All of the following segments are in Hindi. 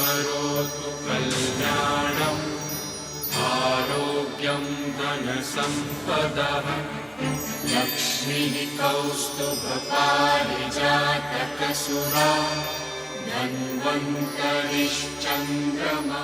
करोतु कल्याणम् आरोग्यं धनसम्पदः लक्ष्मीः कौस्तुभपारिजातकसुरा धन्वन्तरिश्चन्द्रमा।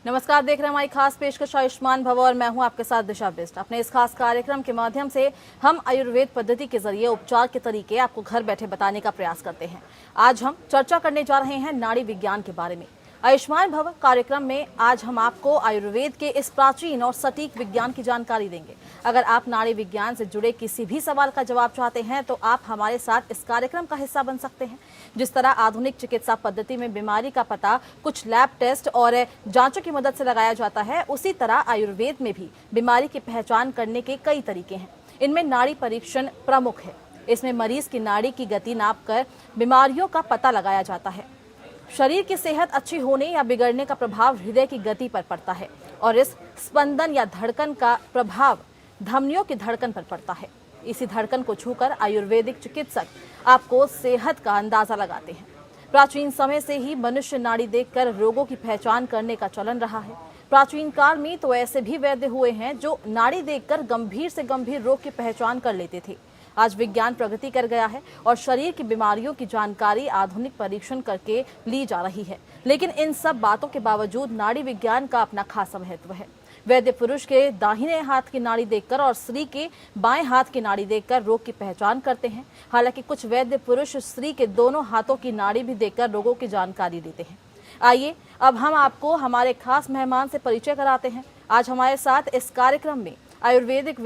नमस्कार, देख रहे हैं हमारी खास पेशकश आयुष्मान भव और मैं हूं आपके साथ दिशा बिस्ट। अपने इस खास कार्यक्रम के माध्यम से हम आयुर्वेद पद्धति के जरिए उपचार के तरीके आपको घर बैठे बताने का प्रयास करते हैं। आज हम चर्चा करने जा रहे हैं नाड़ी विज्ञान के बारे में। आयुष्मान भव कार्यक्रम में आज हम आपको आयुर्वेद के इस प्राचीन और सटीक विज्ञान की जानकारी देंगे। अगर आप नाड़ी विज्ञान से जुड़े किसी भी सवाल का जवाब चाहते हैं तो आप हमारे साथ इस कार्यक्रम का हिस्सा बन सकते हैं। जिस तरह आधुनिक चिकित्सा पद्धति में बीमारी का पता कुछ लैब टेस्ट और जांचों की मदद से लगाया जाता है, उसी तरह आयुर्वेद में भी बीमारी की पहचान करने के कई तरीके हैं। इनमें नाड़ी परीक्षण प्रमुख है। इसमें मरीज की नाड़ी की गति नापकर बीमारियों का पता लगाया जाता है। शरीर की सेहत अच्छी होने या बिगड़ने का प्रभाव हृदय की गति पर पड़ता है और इस स्पंदन या धड़कन का प्रभाव धमनियों की धड़कन पर पड़ता है। इसी धड़कन को छूकर आयुर्वेदिक चिकित्सक आपको सेहत का अंदाजा लगाते हैं। प्राचीन समय से ही मनुष्य नाड़ी देखकर रोगों की पहचान करने का चलन रहा है। प्राचीन काल में तो ऐसे भी वैद्य हुए हैं जो नाड़ी देखकर गंभीर से गंभीर रोग की पहचान कर लेते थे। आज विज्ञान प्रगति कर गया है और शरीर की बीमारियों की जानकारी आधुनिक परीक्षण करके ली जा रही है। लेकिन इन सब बातों के बावजूद नाड़ी विज्ञान का अपना खासा महत्व है। वैद्य पुरुष के दाहिने हाथ की नाड़ी देखकर और स्त्री के बाएं हाथ की नाड़ी देखकर रोग की पहचान करते हैं। हालांकि कुछ वैद्य पुरुष स्त्री के दोनों हाथों की नाड़ी भी देखकर रोगों की जानकारी देते हैं। आइए अब हम आपको हमारे खास मेहमान से परिचय कराते हैं। आज हमारे साथ इस कार्यक्रम में आयुर्वेदिक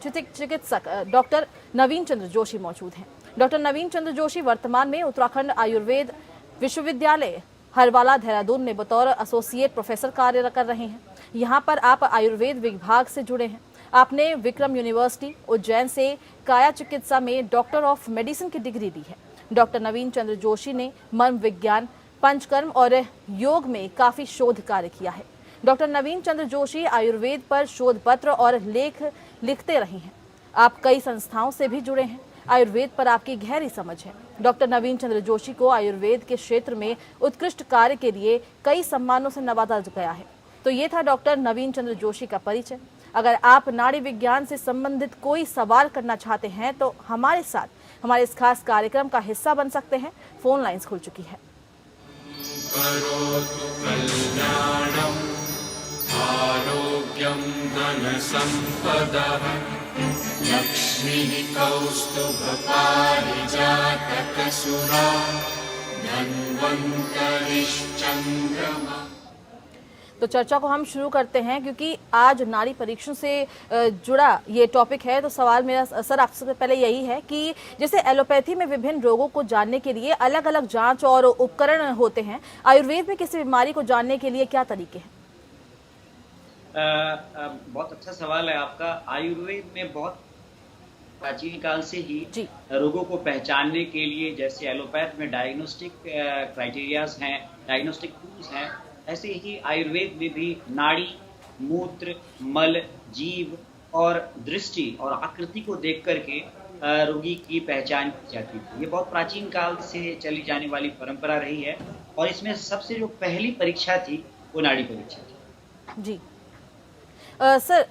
चिकित्सक डॉक्टर नवीन चंद्र जोशी मौजूद हैं। डॉक्टर नवीन चंद्र जोशी वर्तमान में उत्तराखंड आयुर्वेद विश्वविद्यालय हरवाला देहरादून में बतौर एसोसिएट प्रोफेसर कार्य कर रहे हैं। यहाँ पर आप आयुर्वेद विभाग से जुड़े हैं। आपने विक्रम यूनिवर्सिटी उज्जैन से काया चिकित्सा में डॉक्टर ऑफ मेडिसिन की डिग्री ली है। डॉक्टर नवीन चंद्र जोशी ने मर्म विज्ञान, पंचकर्म और योग में काफी शोध कार्य किया है। डॉक्टर नवीन चंद्र जोशी आयुर्वेद पर शोध पत्र और लेख लिखते रहे हैं। आप कई संस्थाओं से भी जुड़े हैं। आयुर्वेद पर आपकी गहरी समझ है। डॉक्टर नवीन चंद्र जोशी को आयुर्वेद के क्षेत्र में उत्कृष्ट कार्य के लिए कई सम्मानों से नवाजा गया है। तो ये था डॉक्टर नवीन चंद्र जोशी का परिचय। अगर आप नाड़ी विज्ञान से संबंधित कोई सवाल करना चाहते हैं तो हमारे साथ हमारे इस खास कार्यक्रम का हिस्सा बन सकते हैं। फोन लाइंस खुल चुकी है। करोतु कल्याणम् आरोग्यं धनसम्पदः लक्ष्मीः कौस्तुभपारिजातकसुरा धन्वन्तरिश्चन्द्रमा। तो चर्चा को हम शुरू करते हैं क्योंकि आज नाड़ी परीक्षण से जुड़ा ये टॉपिक है। तो सवाल मेरा सर आपसे पहले यही है कि जैसे एलोपैथी में विभिन्न रोगों को जानने के लिए अलग अलग जांच और उपकरण होते हैं, आयुर्वेद में किसी बीमारी को जानने के लिए क्या तरीके हैं? बहुत अच्छा सवाल है आपका। आयुर्वेद में बहुत प्राचीन काल से ही रोगों को पहचानने के लिए, जैसे एलोपैथ में डायग्नोस्टिक क्राइटेरियाज हैं, डायग्नोस्टिक टूल्स हैं, ऐसे ही आयुर्वेद में भी नाड़ी, मूत्र, मल, जीव और दृष्टि और आकृति को देख करके रोगी की पहचान की जाती थी। ये बहुत प्राचीन काल से चली जाने वाली परंपरा रही है और इसमें सबसे जो पहली परीक्षा थी वो नाड़ी परीक्षा थी। जी सर,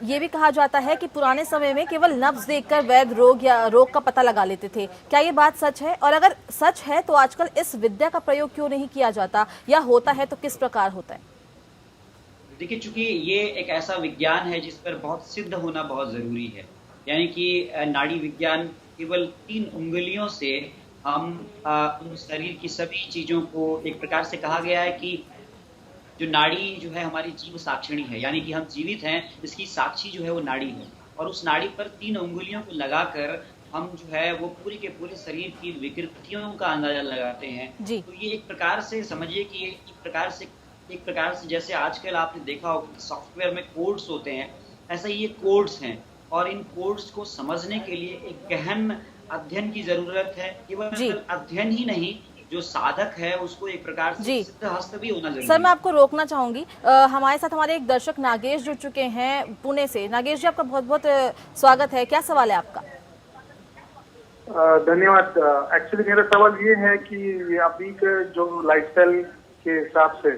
ये भी कहा जाता है कि पुराने समय में केवल नब्ज देखकर वैद्य रोग या रोग का पता लगा लेते थे। क्या ये बात सच है? और अगर सच है तो आजकल इस विद्या का प्रयोग क्यों नहीं किया जाता, या होता है तो किस प्रकार होता है? देखिए, चूंकि ये एक ऐसा विज्ञान है जिस पर बहुत सिद्ध होना बहुत जरूरी है। यानी कि नाड़ी विज्ञान केवल 3 उंगलियों से हम उन शरीर की सभी चीजों को, एक प्रकार से कहा गया है कि जो नाड़ी जो है हमारी जीव साक्षिणी है, यानी कि हम जीवित हैं, इसकी साक्षी जो है वो नाड़ी है। और उस नाड़ी पर 3 उंगलियों को लगाकर हम जो है वो पूरे के पूरे शरीर की विकृतियों का अंदाजा लगाते हैं। तो ये एक प्रकार से समझिए कि ये एक प्रकार से जैसे आजकल आपने देखा हो सॉफ्टवेयर में कोड्स होते हैं, ऐसा ये कोड्स हैं। और इन कोड्स को समझने के लिए एक गहन अध्ययन की जरूरत है। केवल अध्ययन ही नहीं, जो साधक है उसको एक प्रकार से सिद्धहस्त भी होना जरूरी है। सर, मैं आपको रोकना चाहूंगी। हमारे साथ हमारे एक दर्शक नागेश जुड़ चुके हैं पुणे से। नागेश जी, आपका बहुत बहुत स्वागत है। क्या सवाल है आपका? धन्यवाद। एक्चुअली मेरा सवाल ये है कि ये अभी के जो लाइफस्टाइल के हिसाब से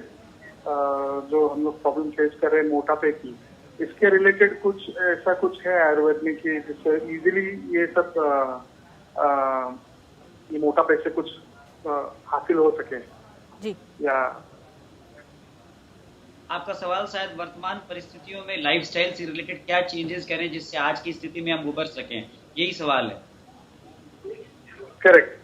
जो हम लोग प्रॉब्लम फेस कर रहे हैं मोटापे की, इसके रिलेटेड कुछ ऐसा कुछ है आयुर्वेद में कि जिससे इजीली ये सब ये मोटापे से कुछ हासिल हो सके? जी, या आपका सवाल शायद वर्तमान परिस्थितियों में लाइफस्टाइल से रिलेटेड क्या चेंजेस करें जिससे आज की स्थिति में हम उबर सकें, यही सवाल है। करेक्ट।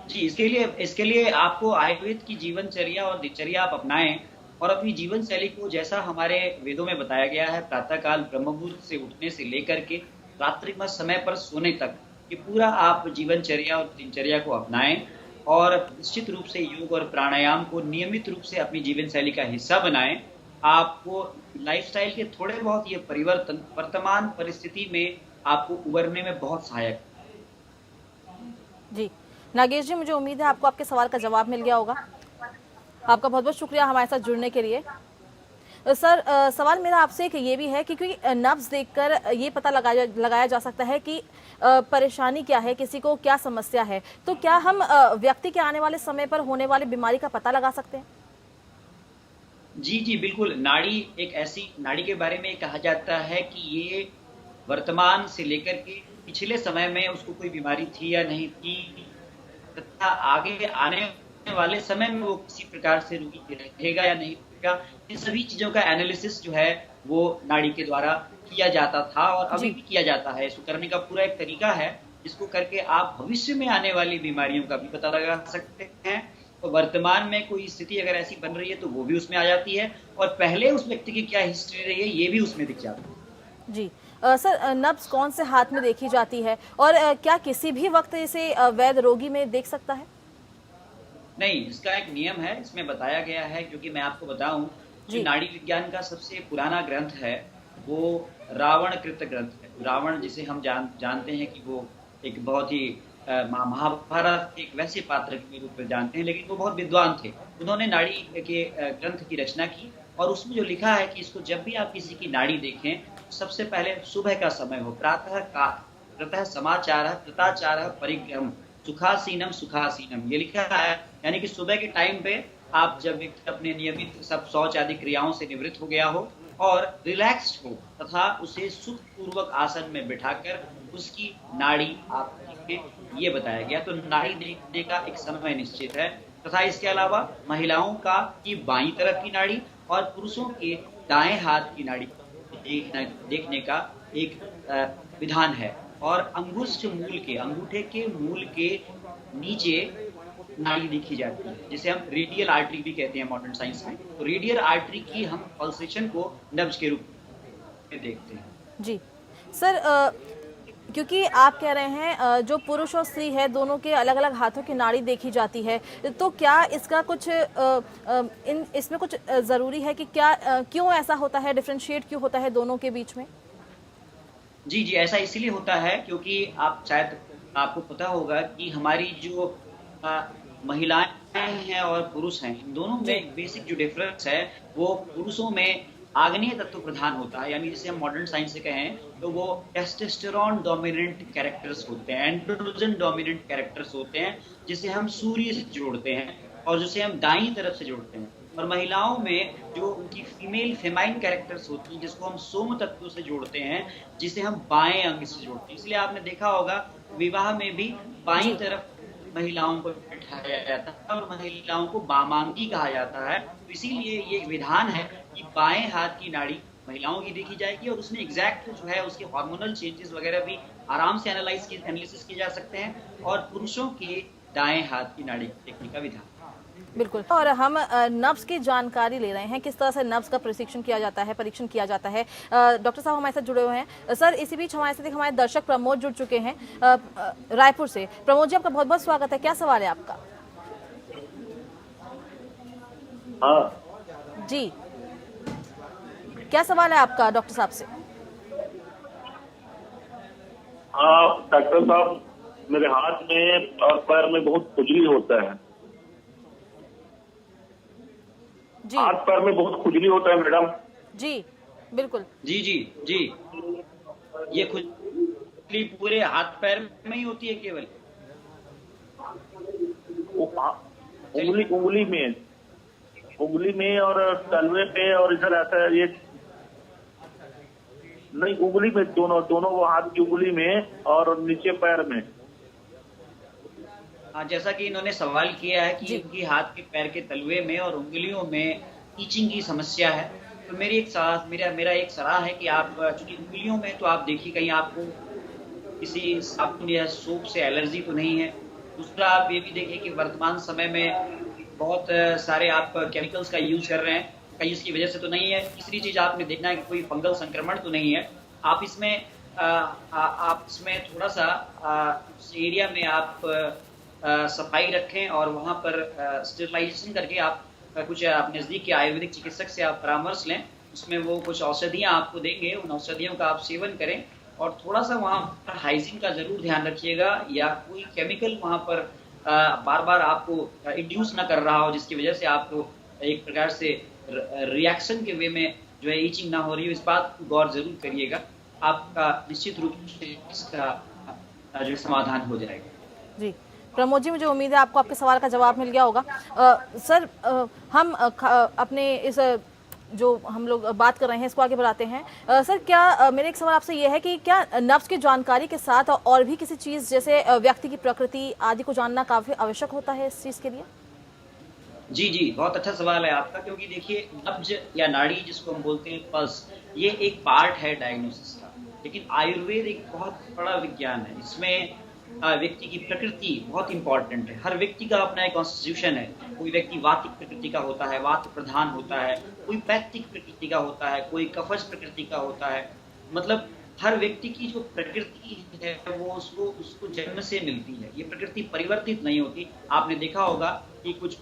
जी, इसके लिए आपको आयुर्वेद की जीवनचर्या और दिनचर्या आप अपनाएं और अपनी जीवन शैली को, जैसा हमारे वेदों में बताया गया है, प्रातःकाल ब्रह्म मुहूर्त से उठने से लेकर के रात्रि में समय पर सोने तक, ये पूरा आप जीवनचर्या और दिनचर्या को अपनाएं और निश्चित रूप से योग और प्राणायाम को नियमित रूप से अपनी जीवन शैली का हिस्सा बनाएं। आपको लाइफस्टाइल के थोड़े बहुत ये परिवर्तन वर्तमान परिस्थिति में आपको उबरने में बहुत सहायक। जी नागेश जी, मुझे उम्मीद है आपको आपके सवाल का जवाब मिल गया होगा। आपका बहुत बहुत शुक्रिया हमारे साथ जुड़ने के लिए। सर, सवाल मेरा आपसे एक ये भी है कि क्योंकि नब्ज देखकर ये पता लगाया जा सकता है कि परेशानी क्या है, किसी को क्या समस्या है, तो क्या हम व्यक्ति के आने वाले समय पर होने वाली बीमारी का पता लगा सकते हैं? जी जी बिल्कुल। नाड़ी एक ऐसी नाड़ी के बारे में कहा जाता है कि ये वर्तमान से लेकर के पिछले समय में उसको कोई बीमारी थी या नहीं थी, तथा आगे आने वाले समय में वो किसी प्रकार से रोगी रहेगा या नहीं रहेगा, इन सभी चीजों का एनालिसिस जो है वो नाड़ी के द्वारा किया जाता था और अभी भी किया जाता है। इसको करने का पूरा एक तरीका है जिसको करके आप भविष्य में आने वाली बीमारियों का भी पता लगा सकते हैं। तो वर्तमान में कोई स्थिति अगर ऐसी बन रही है तो वो भी उसमें आ जाती है और पहले उस व्यक्ति की क्या हिस्ट्री रही है ये भी उसमें दिख जाता है। जी सर, नब्ज कौन से हाथ में देखी जाती है और क्या किसी भी वक्त इसे वैध रोगी में देख सकता है? नहीं, इसका एक नियम है, इसमें बताया गया है। क्योंकि मैं आपको बताऊं, जो नाड़ी विज्ञान का सबसे पुराना ग्रंथ है वो रावण कृत ग्रंथ है। रावण जिसे हम जानते हैं कि वो एक बहुत ही महाभारत के एक वैसे पात्र के रूप में जानते हैं, लेकिन वो बहुत विद्वान थे। उन्होंने नाड़ी के ग्रंथ की रचना की और उसमें जो लिखा है कि इसको जब भी आप किसी की नाड़ी देखें, सबसे पहले सुबह का समय हो, प्रातः समाचार कृताचार परिग्रह सुखासीनम सुखासीनम, ये लिखा है। यानी कि सुबह के टाइम पे आप जब अपने नियमित सब शौच आदि क्रियाओं से निवृत्त हो गया हो और रिलैक्स्ड हो तथा उसे सुख पूर्वक आसन में बिठाकर उसकी नाड़ी आप देखें, ये बताया गया। तो नाड़ी देखने का एक समय निश्चित है तथा इसके अलावा महिलाओं का की बाईं तरफ की नाड़ी और पुरुषों के दाएं हाथ की नाड़ी देखने का एक विधान है। और अंगूठे के मूल के नीचे नाड़ी देखी जाती है, जिसे हम रेडियल आर्टरी भी कहते हैं मॉडर्न साइंस में। तो रेडियल आर्टरी की हम पल्सेशन को नब्ज के रूप में देखते हैं। जी सर, क्योंकि आप कह रहे हैं जो पुरुष और स्त्री है दोनों के अलग अलग हाथों की नाड़ी देखी जाती है, तो क्या इसका कुछ इसमें कुछ ज़रूरी है कि क्या क्यों ऐसा होता है, डिफरेंशिएट क्यों होता है दोनों के बीच में? जी जी, ऐसा इसीलिए होता है क्योंकि आप शायद आपको पता होगा कि हमारी जो महिलाएं हैं और पुरुष हैं, इन दोनों में बेसिक जो डिफरेंस है वो पुरुषों में आग्नेय तत्व प्रधान होता है। यानी जिसे हम मॉडर्न साइंस से कहें तो वो टेस्टोस्टेरोन डोमिनेंट कैरेक्टर्स होते हैं, एंड्रोजन डोमिनेंट कैरेक्टर्स होते हैं, जिसे हम सूर्य से जोड़ते हैं और जिसे हम दाईं तरफ से जोड़ते हैं। और महिलाओं में जो उनकी फेमाइन कैरेक्टर्स होती हैं, जिसको हम सोम तत्व से जोड़ते हैं, जिसे हम बाएं अंग से जोड़ते हैं। इसलिए आपने देखा होगा विवाह में भी बाईं तरफ महिलाओं को बिठाया जाता है और महिलाओं को वामांगी कहा जाता है। तो इसीलिए ये एक विधान है कि बाएं हाथ की नाड़ी महिलाओं की देखी जाएगी और उसमें एग्जैक्ट जो है उसके हार्मोनल चेंजेस वगैरह भी आराम से एनालिसिस किए जा सकते हैं। और पुरुषों के दाएं हाथ की नाड़ी देखने का विधान। बिल्कुल। और हम नब्ज की जानकारी ले रहे हैं, किस तरह से नब्ज का परीक्षण किया जाता है, डॉक्टर साहब हमारे साथ जुड़े हुए हैं। सर, इसी बीच हमारे साथ हमारे दर्शक प्रमोद जुड़ चुके हैं रायपुर से। प्रमोद जी, आपका बहुत बहुत स्वागत है। क्या सवाल है आपका? हाँ जी, क्या सवाल है आपका डॉक्टर साहब से? हाँ डॉक्टर साहब, मेरे हाथ में और पैर में बहुत खुजली होता है। जी, हाथ पैर में बहुत खुजली होता है मैडम। जी बिल्कुल। जी जी जी, ये उंगली पूरे हाथ पैर में ही होती है केवल? उंगली में और तलवे पे और इधर ऐसा ये नहीं, उंगली में, दोनों वो हाथ की उंगली में और नीचे पैर में। हाँ, जैसा कि इन्होंने सवाल किया है कि इनकी हाथ के पैर के तलवे में और उंगलियों में ईचिंग की समस्या है, तो मेरा एक सलाह है कि आप, चूंकि उंगलियों में तो आप देखिए कहीं आपको किसी साबुन या सोप से एलर्जी तो नहीं है। दूसरा, आप ये भी देखिए कि वर्तमान समय में बहुत सारे आप केमिकल्स का यूज कर रहे हैं, कहीं इसकी वजह से तो नहीं है। तीसरी चीज आपने देखना है कि कोई फंगल संक्रमण तो नहीं है। आप इसमें थोड़ा सा उस एरिया में आप सफाई रखें और वहाँ पर स्टेरिलाइजेशन करके आप कुछ आप नज़दीक के आयुर्वेदिक चिकित्सक से आप परामर्श लें। उसमें वो कुछ औषधियाँ आपको देंगे, उन औषधियों का आप सेवन करें और थोड़ा सा वहाँ पर हाइजीन का जरूर ध्यान रखिएगा, या कोई केमिकल वहाँ पर बार बार आपको इंड्यूस ना कर रहा हो जिसकी वजह से आपको एक प्रकार से रिएक्शन के वे में जो है ईचिंग ना हो रही हो। इस बात को गौर जरूर करिएगा, आपका निश्चित रूप से इसका जो समाधान हो जाएगा। जी प्रमोद जी, मुझे उम्मीद है आपको आपके सवाल का जवाब मिल गया होगा। सर, हम अपने इस जो हम लोग बात कर रहे हैं इसको आगे बढ़ाते हैं। सर, क्या मेरा एक सवाल आपसे ये है कि क्या नब्ज की जानकारी के साथ और भी किसी चीज़ जैसे व्यक्ति की प्रकृति आदि को जानना काफ़ी आवश्यक होता है इस चीज़ के लिए? जी, बहुत अच्छा सवाल है आपका, क्योंकि देखिए नब्ज या नाड़ी जिसको हम बोलते हैं पल्स, ये एक पार्ट है डायग्नोसिस का, लेकिन आयुर्वेद एक बहुत बड़ा विज्ञान है। इसमें व्यक्ति की प्रकृति बहुत इंपॉर्टेंट है। हर व्यक्ति का अपना एक कॉन्स्टिट्यूशन है। कोई व्यक्ति वातिक प्रकृति का होता है, वात प्रधान होता है, कोई पैत्तिक प्रकृति का होता है, कोई कफज प्रकृति का होता है। मतलब हर व्यक्ति की जो प्रकृति है वो उसको जन्म से मिलती है। ये प्रकृति परिवर्तित नहीं होती। आपने देखा होगा कि कुछ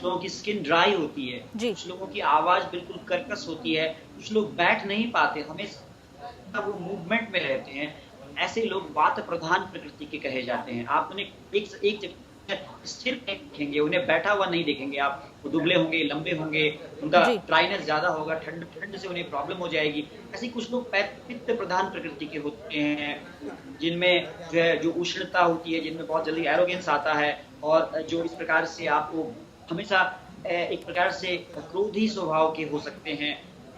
लोगों की स्किन ड्राई होती है, कुछ लोगों की आवाज बिल्कुल कर्कश होती है, कुछ लोग बैठ नहीं पाते, हमेशा वो मूवमेंट में रहते हैं। ऐसे लोग वात प्रधान प्रकृति के कहे जाते हैं। आप उन्हें एक जगह स्थिर देखेंगे, उन्हें बैठा हुआ नहीं देखेंगे आप। वो दुबले होंगे, लंबे होंगे, उनका ड्राइनेस ज्यादा होगा, ठंड से उन्हें प्रॉब्लम हो जाएगी। ऐसे कुछ लोग पित्त प्रधान प्रकृति के होते हैं, जिनमें जो उष्णता होती है, जिनमें बहुत जल्दी एरोगेंस आता है, और जो इस प्रकार से आपको हमेशा एक प्रकार से क्रोधी स्वभाव के हो सकते हैं।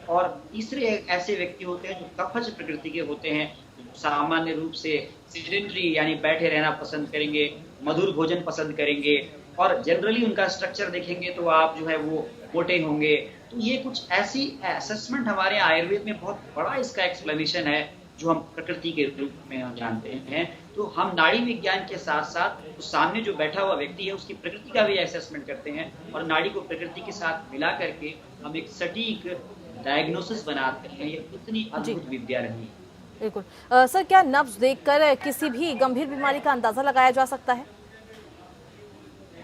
और तीसरे ऐसे व्यक्ति होते हैं जो कफज प्रकृति के होते हैं, सामान्य रूप से सिडेंटरी यानी बैठे रहना पसंद करेंगे, मधुर भोजन पसंद करेंगे, और जनरली उनका स्ट्रक्चर देखेंगे तो आप जो है वो मोटे होंगे। तो ये कुछ ऐसी असेसमेंट हमारे आयुर्वेद में बहुत बड़ा इसका एक्सप्लेनेशन है जो हम प्रकृति के रूप में हम जानते हैं। तो हम नाड़ी विज्ञान के साथ साथ उस सामने जो बैठा हुआ व्यक्ति है उसकी प्रकृति का भी असेसमेंट करते हैं, और नाड़ी को प्रकृति के साथ मिला करके हम एक सटीक डायग्नोसिस बनाते हैं। ये इतनी अद्भुत विद्या रही है। बिल्कुल। सर, क्या नब्ज देखकर किसी भी गंभीर बीमारी का अंदाजा लगाया जा सकता है?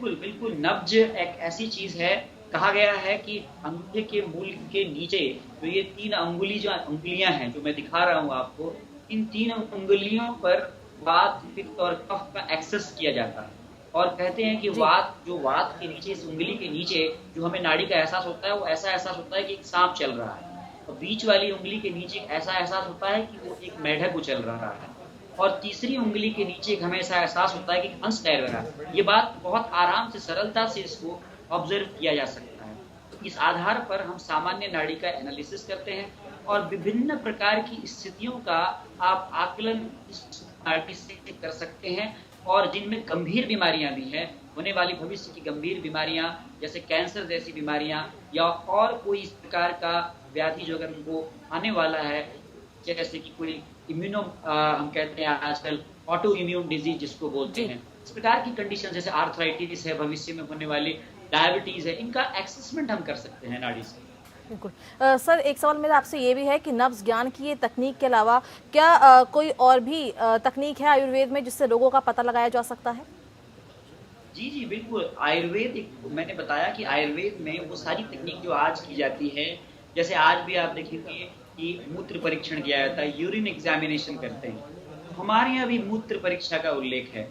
बिल्कुल। नब्ज एक ऐसी चीज है, कहा गया है कि अंगूठे के मूल के नीचे जो ये 3 उंगलियां हैं जो मैं दिखा रहा हूँ आपको, इन 3 उंगलियों पर वात, पित्त और कफ का एक्सेस किया जाता है। और कहते हैं कि वात के नीचे, इस उंगली के नीचे जो हमें नाड़ी का एहसास होता है, वो ऐसा एहसास होता है कि एक सांप चल रहा है। और बीच वाली उंगली के नीचे ऐसा एहसास होता है कि वो एक मेढक उछल रहा है। और तीसरी उंगली के नीचे एक हमें ऐसा एहसास होता है कि हंस तैर रहा है। ये बात बहुत आराम से, सरलता से इसको ऑब्जर्व किया जा सकता है। तो इस आधार पर हम सामान्य नाड़ी का एनालिसिस करते हैं और विभिन्न प्रकार की स्थितियों का आप आकलन इस नाड़ी से कर सकते हैं। और जिनमें गंभीर बीमारियां भी हैं, होने वाली भविष्य की गंभीर बीमारियां जैसे कैंसर जैसी बीमारियां, या और कोई इस प्रकार का व्याधि जो अगर उनको आने वाला है, जैसे कि कोई इम्यूनो हम कहते हैं आजकल ऑटो इम्यून डिजीज जिसको बोलते हैं, इस प्रकार की कंडीशन जैसे आर्थराइटिस है, भविष्य में होने वाली डायबिटीज है, इनका एसेसमेंट हम कर सकते हैं नाड़ी से। बिल्कुल। सर, एक सवाल मेरा आपसे ये भी है कि नब्ज ज्ञान की ये तकनीक के अलावा क्या कोई और भी तकनीक है आयुर्वेद में जिससे रोगों का पता लगाया जा सकता है? जी बिल्कुल। आयुर्वेद, मैंने बताया कि आयुर्वेद में वो सारी तकनीक जो आज की जाती है, जैसे आज भी आप देखेंगे कि मूत्र परीक्षण किया जाता है, यूरिन एग्जामिनेशन करते हैं। हमारे यहाँ भी मूत्र परीक्षा का उल्लेख है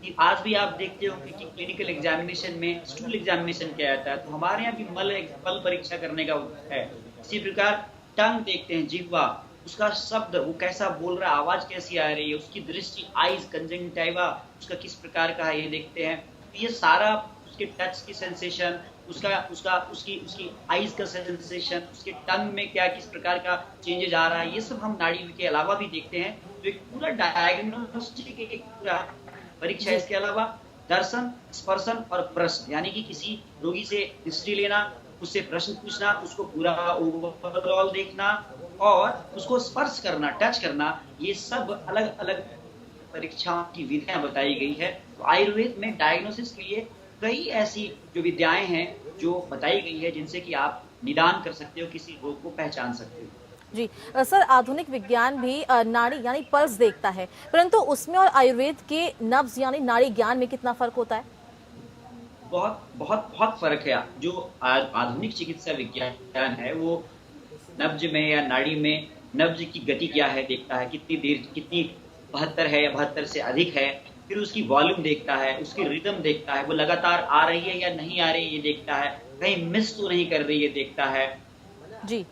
कि आज भी आप देखते होंगे कि क्लिनिकल एग्जामिनेशन में स्टूल एग्जामिनेशन किया जाता है, तो हमारे यहाँ भी मल परीक्षा करने का है। इसी प्रकार टंग देखते हैं, जिह्वा, उसका शब्द, वो कैसा बोल रहा है, आवाज कैसी आ रही है, उसकी दृष्टि, आईज, कंजंक्टिवा उसका किस प्रकार का है, ये देखते हैं। तो ये सारा, उसके टच की सेंसेशन, उसकी आईज का सेंसेशन, उसके टंग में क्या किस प्रकार का चेंजेस आ रहा है, ये सब हम नाड़ी के अलावा भी देखते हैं। तो एक पूरा डायग्नोस्टिक, एक पूरा परीक्षा। इसके अलावा दर्शन, स्पर्शन और प्रश्न, यानी कि किसी रोगी से हिस्ट्री लेना, उससे प्रश्न पूछना, उसको पूरा ओवरऑल देखना और उसको स्पर्श करना, टच करना, ये सब अलग अलग परीक्षाओं की विधियां बताई गई है। तो आयुर्वेद में डायग्नोसिस के लिए कई ऐसी जो विद्याएं हैं जो बताई गई है, जिनसे कि आप निदान कर सकते हो, किसी रोग को पहचान सकते हो। जी सर, आधुनिक विज्ञान भी नाड़ी यानी पल्स देखता है, परंतु उसमें और आयुर्वेद के नब्ज यानी नाड़ी ज्ञान में कितना फर्क होता है? बहुत बहुत बहुत फर्क है। जो आधुनिक चिकित्सा विज्ञान है वो नब्ज में या नाड़ी में नब्ज की गति क्या है देखता है, कितनी देर, कितनी 72 है या 72 से अधिक है। फिर उसकी वॉल्यूम देखता है, उसकी रिदम देखता है, वो लगातार आ रही है या नहीं आ रही है ये देखता है, कहीं मिस तो नहीं कर रही है देखता है जी।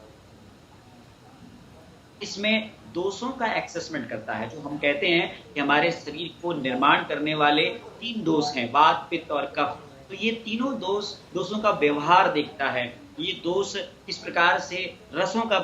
इसमें दोषों का एसेसमेंट करता है। जो हम कहते हैं कि हमारे शरीर को निर्माण करने वाले 3 दोष हैं, वात, पित्त और कफ। तो ये तीनों दोषों का व्यवहार देखता है। ये दोष किस प्रकार से रसों का,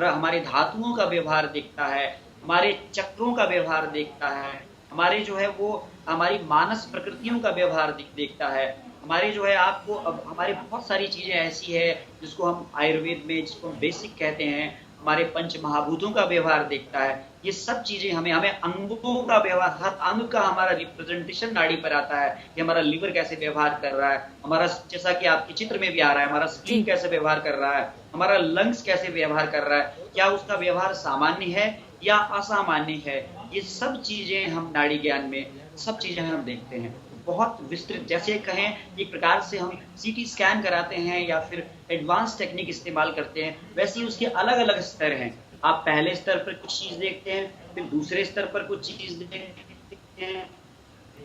हमारे धातुओं का व्यवहार देखता है, हमारे चक्रों का व्यवहार देखता है, हमारे जो है वो हमारी मानस प्रकृतियों का व्यवहार देखता है, हमारे जो है आपको, अब हमारे बहुत सारी चीजें ऐसी है जिसको हम आयुर्वेद में, जिसको हम बेसिक कहते हैं, हमारे पंच महाभूतों का व्यवहार देखता है। ये सब चीजें हमें अंगों का व्यवहार, हर अंग का हमारा रिप्रेजेंटेशन नाड़ी पर आता है कि हमारा लिवर कैसे व्यवहार कर रहा है, हमारा, जैसा कि आपके चित्र में भी आ रहा है, हमारा स्प्लीन कैसे व्यवहार कर रहा है, हमारा लंग्स कैसे व्यवहार कर रहा है, क्या उसका व्यवहार सामान्य है या असामान्य है। ये सब चीजें हम नाड़ी ज्ञान में, सब चीजें हम देखते हैं बहुत विस्तृत। जैसे कहें एक प्रकार से हम सीटी स्कैन कराते हैं या फिर एडवांस टेक्निक इस्तेमाल करते हैं, वैसे ही उसके अलग अलग स्तर हैं। आप पहले स्तर पर कुछ चीज देखते हैं, फिर दूसरे स्तर पर कुछ चीज देखते हैं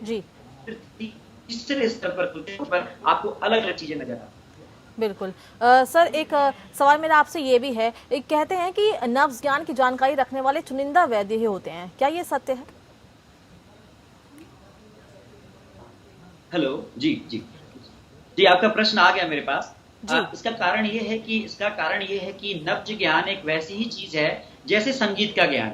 जी, फिर तीसरे स्तर पर आपको अलग अलग चीजें नजर आती हैं। बिल्कुल। सर, एक सवाल मेरा आपसे ये भी है, एक कहते हैं कि नब्ज ज्ञान की जानकारी रखने वाले चुनिंदा वैद्य ही होते हैं, क्या ये सत्य है? हेलो जी जी जी, आपका प्रश्न आ गया मेरे पास। इसका कारण ये है कि नब्ज ज्ञान एक वैसी ही चीज है जैसे संगीत का ज्ञान।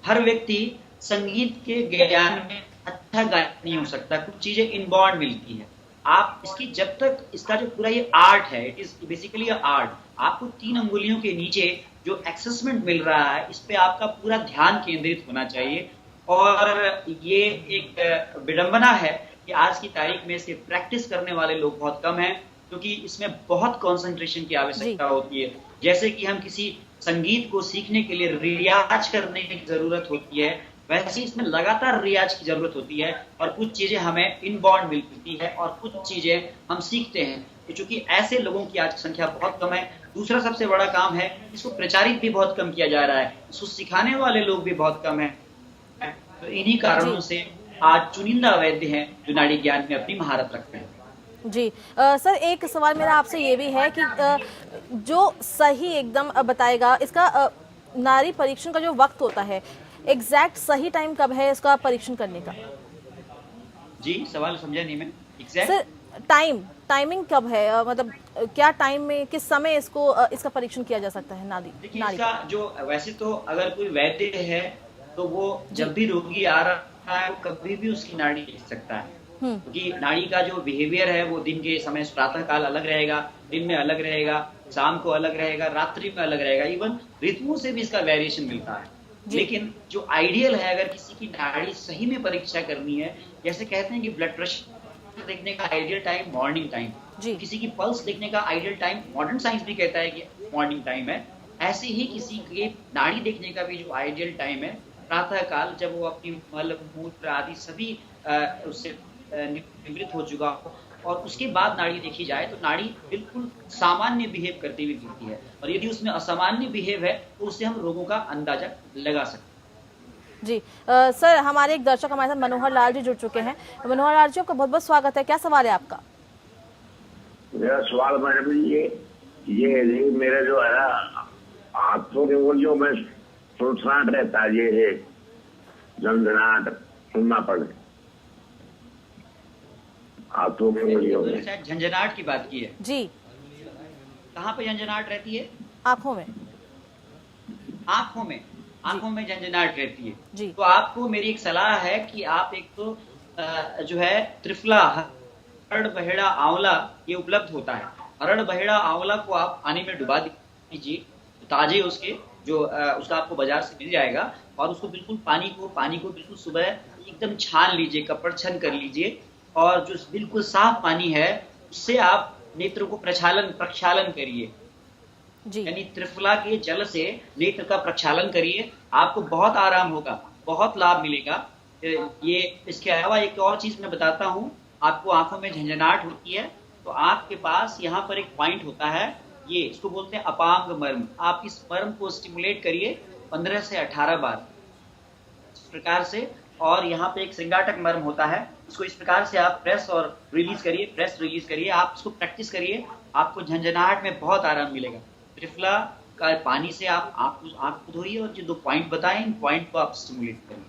हर व्यक्ति संगीत के ज्ञान में अच्छा गायक नहीं हो सकता, कुछ चीजें इनबॉर्न मिलती है। आप इसकी, जब तक इसका जो पूरा ये आर्ट है, इट इज बेसिकली आर्ट। आपको 3 अंगुलियों के नीचे जो एक्सेसमेंट मिल रहा है, इस पे आपका पूरा ध्यान केंद्रित होना चाहिए। और ये एक विडंबना है कि आज की तारीख में इसके प्रैक्टिस करने वाले लोग बहुत कम हैं, क्योंकि इसमें बहुत कंसंट्रेशन की आवश्यकता होती है। जैसे कि हम किसी संगीत को सीखने के लिए रियाज करने की जरूरत होती है, वैसे ही इसमें लगातार रियाज की जरूरत होती है। और कुछ चीजें हमें इनबॉर्न मिलती है और कुछ चीजें हम सीखते हैं। तो चूंकि ऐसे लोगों की आज संख्या बहुत कम है, दूसरा सबसे बड़ा काम है, इसको प्रचारित भी बहुत कम किया जा रहा है, इसको सिखाने वाले लोग भी बहुत कम है। तो इन्हीं कारणों से आज चुनिंदा वैद्य हैं जो नाड़ी ज्ञान में अपनी महारत रखते हैं। जी सर, एक सवाल मेरा आपसे ये भी है कि जो सही एकदम बताएगा इसका नाड़ी परीक्षण का जो वक्त होता है, एग्जैक्ट सही टाइम कब है इसका परीक्षण करने का? जी, सवाल समझा नहीं मैं। एग्जैक्ट सर, टाइमिंग कब है, मतलब क्या टाइम में, किस समय इसका परीक्षण किया जा सकता है नाड़ी? देखिए, इसका जो, वैसे तो अगर कोई वैद्य है तो वो जब भी रोगी आ रहा है वो कभी भी उसकी नाड़ी देख सकता है, क्योंकि नाड़ी का जो बिहेवियर है वो दिन के समय, प्रातः काल अलग रहेगा, दिन में अलग रहेगा, शाम को अलग रहेगा, रात्रि में अलग रहेगा, इवन ऋतुओं से भी इसका वेरिएशन मिलता है। लेकिन जो आइडियल है, अगर किसी की नाड़ी सही में परीक्षा करनी है, जैसे कहते हैं कि ब्लड प्रेशर देखने का आइडियल टाइम मॉर्निंग टाइम, किसी की पल्स देखने का आइडियल टाइम मॉडर्न साइंस भी कहता है कि मॉर्निंग टाइम है, ऐसे ही किसी के नाड़ी देखने का भी जो आइडियल टाइम है प्रातः काल, जब वो अपनी मल मूत्र आदि सभी उससे निवृत्त हो चुका हो, और उसके बाद नाड़ी देखी जाए तो नाड़ी बिल्कुल सामान्य बिहेव करती हुई दिखती है। और यदि उसमें असामान्य बिहेव है तो उससे हम रोगों का अंदाजा लगा सकते हैं। जी सर, हमारे एक दर्शक हमारे साथ मनोहर लाल जी जुड़ चुके हैं। मनोहर लाल जी, आपका बहुत बहुत स्वागत है। क्या सवाल है आपका? मेरा सवाल मैडम ये मेरे जो है ना हाथों की उंगलियों में सोचनाट रहता है, ये है झंझनाट सुनना पड़े। हाथों में उंगलियों में। शायद झंझनाट की बात की है। जी, कहाँ पे झंझनाट रहती है? आंखों में। आंखों में। आंखों में झंझनाट रहती है। जी। तो आपको मेरी एक सलाह है कि आप एक तो जो है त्रिफला, हरड़ बहेड़ा आंवला ये उपलब्ध होता है। हरड़ बहेड़ा आंवला को आप पानी में डुबा दीजिए, ताजे उसके जो उसका आपको बाजार से मिल जाएगा, और उसको बिल्कुल पानी को बिल्कुल सुबह एकदम छान लीजिए, कपड़ छन कर लीजिए, और जो बिल्कुल साफ पानी है उससे आप नेत्र को प्रक्षालन करिए। जी, यानी त्रिफला के जल से नेत्र का प्रक्षालन करिए, आपको बहुत आराम होगा, बहुत लाभ मिलेगा। ये इसके अलावा एक और चीज मैं बताता हूँ, आपको आंखों में झंझनाट होती है तो आंख के पास यहाँ पर एक पॉइंट होता है, ये इसको बोलते हैं अपांग मर्म। आप इस मर्म को स्टिमुलेट करिए 15 से 18 बार इस प्रकार से, और यहाँ पे एक श्रृंगाटक मर्म होता है, इसको इस प्रकार से आप प्रेस रिलीज करिए। आप इसको प्रैक्टिस करिए, आपको झंझनाहट में बहुत आराम मिलेगा। त्रिफला का पानी से आप आंख को धोइए और जो 2 पॉइंट बताएं, इन पॉइंट को आप स्टिमुलेट करिए।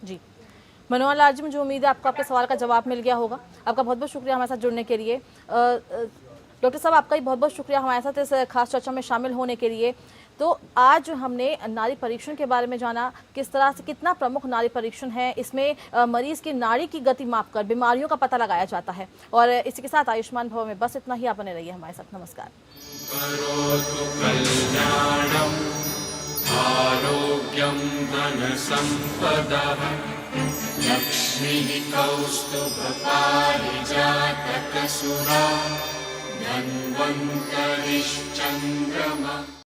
जी। मनोहर लाल जी, मुझे उम्मीद है आपको आपके सवाल का जवाब मिल गया होगा। आपका बहुत बहुत शुक्रिया हमारे साथ जुड़ने के लिए। डॉक्टर साहब, आपका भी बहुत बहुत शुक्रिया हमारे साथ इस खास चर्चा में शामिल होने के लिए। तो आज हमने नाड़ी परीक्षण के बारे में जाना, किस तरह से कितना प्रमुख नाड़ी परीक्षण है, इसमें मरीज की नाड़ी की गति मापकर बीमारियों का पता लगाया जाता है। और इसी के साथ आयुष्मान भव में बस इतना ही। आप बने रहिए हमारे साथ। नमस्कार। करोतु कल्याणम् आरोग्यं धनसम्पदः लक्ष्मीः कौस्तुभपारिजातकसुरा धन्वन्तरिश्चन्द्रमा।